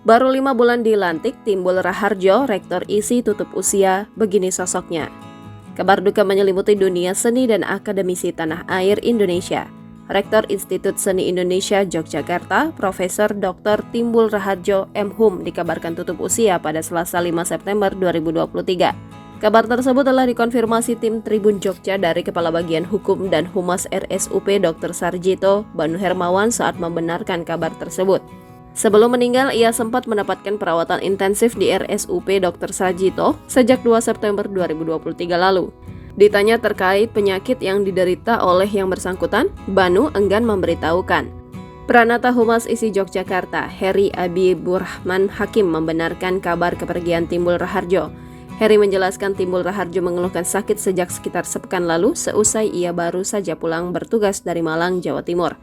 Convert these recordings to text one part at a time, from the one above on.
Baru 5 bulan dilantik, Timbul Raharjo, Rektor ISI tutup usia, begini sosoknya. Kabar duka menyelimuti dunia seni dan akademisi tanah air Indonesia. Rektor Institut Seni Indonesia Yogyakarta, Profesor Dr. Timbul Raharjo M.Hum dikabarkan tutup usia pada Selasa 5 September 2023. Kabar tersebut telah dikonfirmasi tim Tribun Jogja dari Kepala Bagian Hukum dan Humas RSUP Dr. Sarjito Banu Hermawan saat membenarkan kabar tersebut. Sebelum meninggal, ia sempat mendapatkan perawatan intensif di RSUP Dr. Sarjito sejak 2 September 2023 lalu. Ditanya terkait penyakit yang diderita oleh yang bersangkutan, Banu enggan memberitahukan. Pranata Humas ISI Yogyakarta, Heri Abiburrahman Hakim membenarkan kabar kepergian Timbul Raharjo. Heri menjelaskan Timbul Raharjo mengeluhkan sakit sejak sekitar sepekan lalu seusai ia baru saja pulang bertugas dari Malang, Jawa Timur.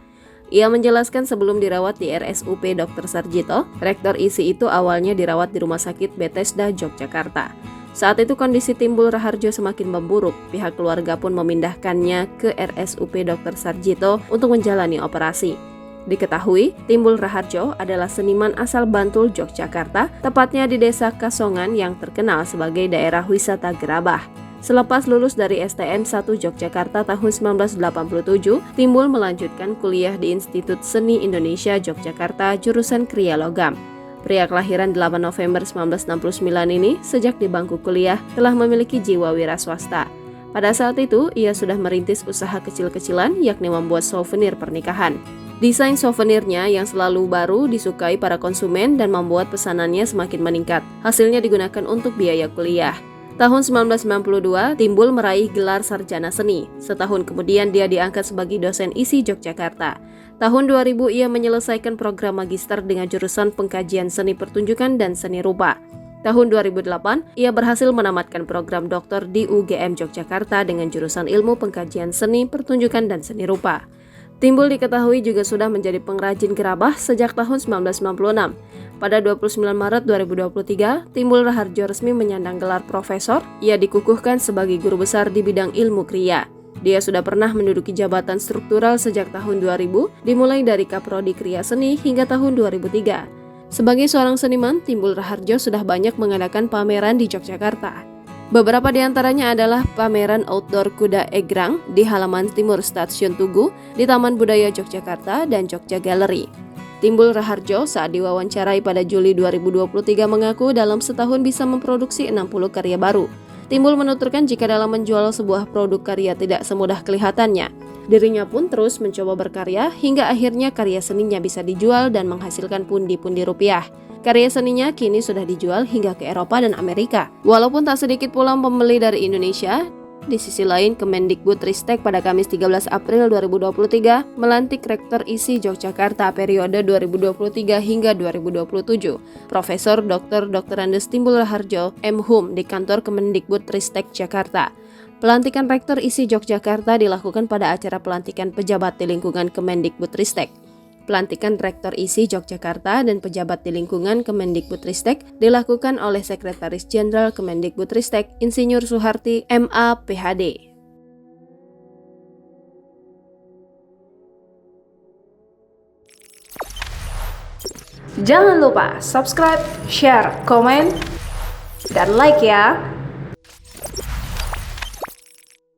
Ia menjelaskan sebelum dirawat di RSUP Dr. Sarjito, Rektor ISI itu awalnya dirawat di Rumah Sakit Bethesda, Yogyakarta. Saat itu kondisi Timbul Raharjo semakin memburuk, pihak keluarga pun memindahkannya ke RSUP Dr. Sarjito untuk menjalani operasi. Diketahui, Timbul Raharjo adalah seniman asal Bantul, Yogyakarta, tepatnya di Desa Kasongan yang terkenal sebagai daerah wisata Gerabah. Selepas lulus dari STN 1 Yogyakarta tahun 1987, Timbul melanjutkan kuliah di Institut Seni Indonesia Yogyakarta jurusan Kriya Logam. Pria kelahiran 8 November 1969 ini sejak di bangku kuliah telah memiliki jiwa wira swasta. Pada saat itu, ia sudah merintis usaha kecil-kecilan yakni membuat souvenir pernikahan. Desain souvenirnya yang selalu baru disukai para konsumen dan membuat pesanannya semakin meningkat. Hasilnya digunakan untuk biaya kuliah. Tahun 1992, Timbul meraih gelar sarjana seni. Setahun kemudian dia diangkat sebagai dosen ISI Yogyakarta. Tahun 2000 ia menyelesaikan program magister dengan jurusan pengkajian seni pertunjukan dan seni rupa. Tahun 2008, ia berhasil menamatkan program doktor di UGM Yogyakarta dengan jurusan ilmu pengkajian seni pertunjukan dan seni rupa. Timbul diketahui juga sudah menjadi pengrajin gerabah sejak tahun 1996. Pada 29 Maret 2023, Timbul Raharjo resmi menyandang gelar profesor. Ia dikukuhkan sebagai guru besar di bidang ilmu kriya. Dia sudah pernah menduduki jabatan struktural sejak tahun 2000, dimulai dari Kaprodi Kriya Seni hingga tahun 2003. Sebagai seorang seniman, Timbul Raharjo sudah banyak mengadakan pameran di Yogyakarta. Beberapa di antaranya adalah pameran outdoor kuda egrang di halaman timur Stasiun Tugu, di Taman Budaya Yogyakarta, dan Jogja Gallery. Timbul Raharjo saat diwawancarai pada Juli 2023 mengaku dalam setahun bisa memproduksi 60 karya baru. Timbul menuturkan jika dalam menjual sebuah produk karya tidak semudah kelihatannya. Dirinya pun terus mencoba berkarya hingga akhirnya karya seninya bisa dijual dan menghasilkan pundi-pundi rupiah. Karya seninya kini sudah dijual hingga ke Eropa dan Amerika. Walaupun tak sedikit pula pembeli dari Indonesia, di sisi lain Kemendikbudristek pada Kamis 13 April 2023 melantik Rektor ISI Yogyakarta periode 2023 hingga 2027, Profesor Dr. Andes Timbul Raharjo M.Hum di kantor Kemendikbudristek Jakarta. Pelantikan Rektor ISI Yogyakarta dilakukan pada acara pelantikan pejabat di lingkungan Kemendikbudristek. Pelantikan Rektor ISI Yogyakarta dan pejabat di lingkungan Kemendikbudristek dilakukan oleh Sekretaris Jenderal Kemendikbudristek Insinyur Suharti MA PhD. Jangan lupa subscribe, share, komen, dan like ya!